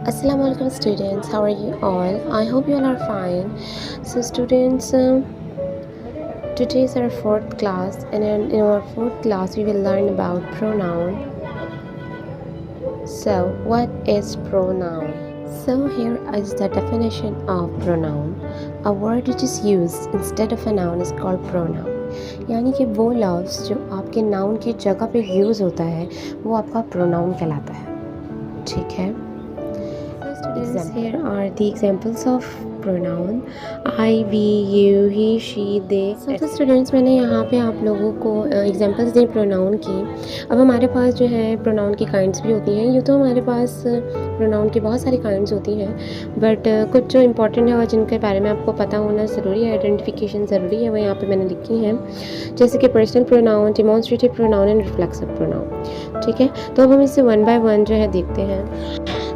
Assalamu alaikum students, how are you all? I hope you all are fine. So students, today is our fourth class, and in our fourth class we will learn about pronoun. So what is pronoun? So here is the definition of pronoun. A word which is used instead of a noun is called pronoun. यानी कि वो लफ्ज़ जो आपके noun की जगह पे use होता है वो आपका प्रोनाउन कहलाता है. ठीक है. Here are the examples of pronoun: I, we, you, he, she, they. So students, मैंने यहाँ पे आप लोगों को एग्जांपल्स दी प्रोनाउन की. अब हमारे पास जो है प्रोनाउन की काइंड्स भी होती हैं. यूँ तो हमारे पास प्रोनाउन की बहुत सारी काइंड्स होती हैं, बट कुछ जो इंपॉर्टेंट है और जिनके बारे में आपको पता होना ज़रूरी है, आइडेंटिफिकेशन ज़रूरी है, वो यहाँ पे मैंने लिखी हैं. जैसे कि personal pronoun, demonstrative pronoun and reflexive pronoun. ठीक है, तो अब हम इसे वन बाय वन जो है देखते हैं.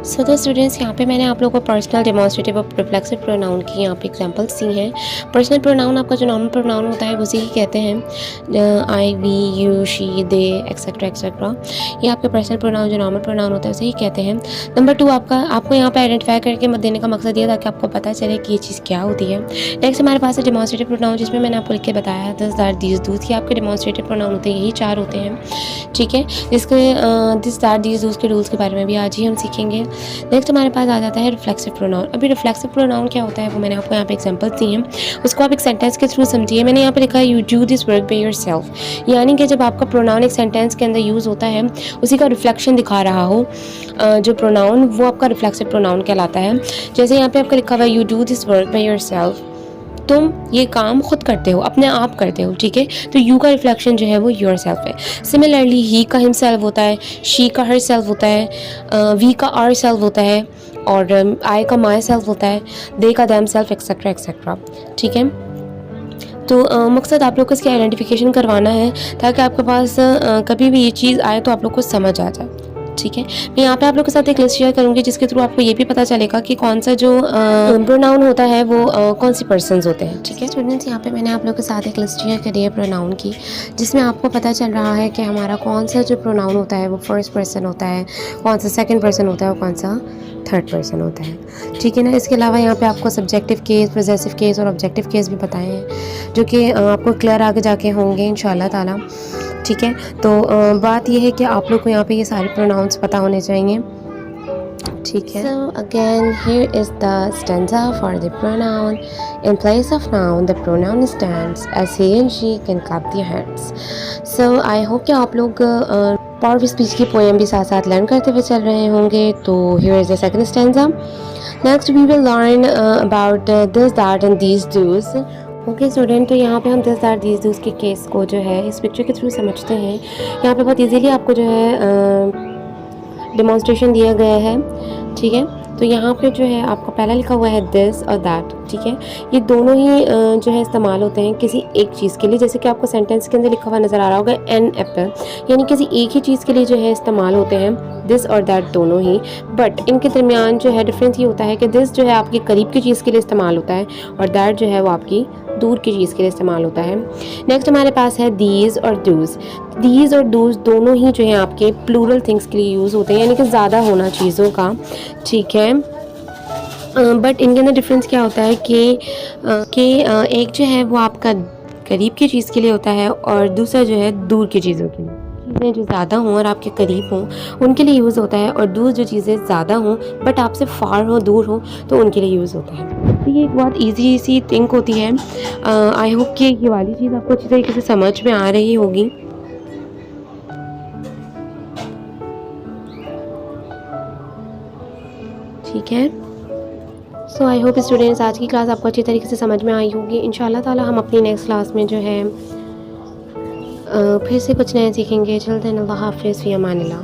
सो द स्टूडेंट्स, यहाँ पे मैंने आप लोगों को पर्सनल, डेमोन्स्ट्रेटिव और रिफ्लेक्सिव प्रोनाउन की यहाँ पे एग्जांपल्स दी हैं. पर्सनल प्रोनाउन आपका जो नॉर्मल प्रोनाउन होता है उसी ही कहते हैं. I, we, you, she, they, et cetera et cetera. ये आपके पर्सनल प्रोनाउन जो नॉर्मल प्रोनाउन होता है उसे ही कहते हैं. नंबर 2, आपको यहाँ पे आइडेंटिफाई करके मत देने का मकसद ये ताकि आपको पता चले कि ये चीज़ क्या होती है. नेक्स्ट हमारे पास है डेमोन्स्ट्रेटिव प्रोनाउन, जिसमें मैंने आपको लिख के बताया है दिस, दैट, दीज, दूज की आपके डेमोन्स्ट्रेटिव प्रोनाउन होते हैं. यही 4 होते हैं. ठीक है, जिसके दिस, दैट, दीज, दूज के रूल्स के बारे में भी आज ही हम सीखेंगे. नेक्स्ट हमारे पास आ जाता है रिफ्लेक्सिव प्रोनाउन. अभी रिफ्लेक्सिव प्रोनाउन क्या होता है वो मैंने आपको यहाँ पे एग्जांपल्स दी हैं, उसको आप एक सेंटेंस के थ्रू समझिए. मैंने यहाँ पे लिखा है you do this work by yourself. यानी कि जब आपका प्रोनाउन एक सेंटेंस के अंदर यूज़ होता है उसी का रिफ्लेक्शन दिखा रहा हो जो प्रोनाउन, वो आपका रिफ्लेक्सिव प्रोनाउन कहलाता है. जैसे यहाँ पे आपका लिखा हुआ है you do this work by yourself. तुम ये काम खुद करते हो, अपने आप करते हो. ठीक है, तो यू का रिफ्लेक्शन जो है वो योर सेल्फ है. सिमिलरली ही का हिम सेल्फ होता है, शी का हर सेल्फ होता है, वी का आर सेल्फ होता है, और आई का माई सेल्फ होता है, दे का दैम सेल्फ, एक्सेट्रा एक्सेट्रा. ठीक है, तो मकसद आप लोग को इसकी आइडेंटिफिकेशन करवाना है ताकि आपके पास कभी भी ये चीज़ आए तो आप लोग को समझ आ जाए. ठीक है, मैं यहाँ पे आप लोग के साथ एक लिस्ट शेयर करूँगी जिसके थ्रू आपको ये भी पता चलेगा कि कौन सा जो प्रोनाउन होता है वो कौन सी पर्सन्स होते हैं. ठीक है स्टूडेंट्स, यहाँ पे मैंने आप लोग के साथ एक लिस्ट शेयर करी है प्रोनाउन की, जिसमें आपको पता चल रहा है कि हमारा कौन सा जो प्रोनाउन होता है वो फर्स्ट पर्सन होता है, कौन सा सेकंड पर्सन होता है और कौन सा थर्ड पर्सन होता है. ठीक है ना. इसके अलावा यहाँ पे आपको सब्जेक्टिव केस, पॉसेसिव केस और ऑब्जेक्टिव केस भी बताए हैं जो कि आपको क्लियर आगे जाके होंगे इंशाल्लाह ताला. ठीक है, तो बात यह है कि आप लोग को यहाँ पे ये सारे प्रोनाउंस पता होने चाहिए. ठीक है. So again, here is the stanza for the pronoun. In place of noun, the pronoun stands as he and she can clap their hands. So I hope कि आप लोग पावर ऑफ स्पीच की poem भी साथ साथ learn करते हुए चल रहे होंगे. तो here is the second stanza. Next we will learn about this, that and these do's. Okay student, तो यहाँ पे हम दिस, दैट, दीज, दूज के केस को जो है इस पिक्चर के थ्रू समझते हैं. यहाँ पे बहुत इजीली आपको जो है डेमोन्स्ट्रेशन दिया गया है. ठीक है, तो यहाँ पे जो है आपका पहला लिखा हुआ है दिस और दैट. ठीक है, ये दोनों ही जो है इस्तेमाल होते हैं किसी एक चीज़ के लिए. जैसे कि आपको सेंटेंस के अंदर लिखा हुआ नज़र आ रहा होगा एन एप्पल, यानी किसी एक ही चीज़ के लिए जो है इस्तेमाल होते हैं दिस और दैट दोनों ही. बट इनके दरमियान जो है डिफरेंस ये होता है कि दिस जो है आपकी करीब की चीज़ के लिए इस्तेमाल होता है और दैट जो है वो आपकी दूर की चीज़ के लिए इस्तेमाल होता है. नेक्स्ट हमारे पास है दीज और डूज. दीज और डूज दोनों ही जो है आपके प्लूरल थिंग्स के लिए यूज़ होते हैं, यानी कि ज़्यादा होना चीज़ों का. ठीक है, बट इनके अंदर डिफरेंस क्या होता है कि एक जो है वो आपका करीब की चीज़ के लिए होता है और दूसरा जो है दूर की चीज़ों के लिए. चीज़ें जो ज़्यादा हों और आपके करीब हों उनके लिए यूज़ होता है, और दूर जो चीज़ें ज़्यादा हों बट आपसे फार हो, दूर हो, तो उनके लिए यूज़ होता है. तो ये एक बहुत ईजी सी थिंक होती है. आई होप कि ये वाली चीज़ आपको अच्छी तरीके से समझ में आ रही होगी. ठीक है, सो आई होप स्टूडेंट्स आज की क्लास आपको अच्छी तरीके से समझ में आई होगी. इंशाल्लाह ताला हम अपनी नेक्स्ट क्लास में जो है फिर से कुछ नया सीखेंगे. चलते हैं. अल्लाह हाफ़िज़, फ़ी अमानिल्लाह.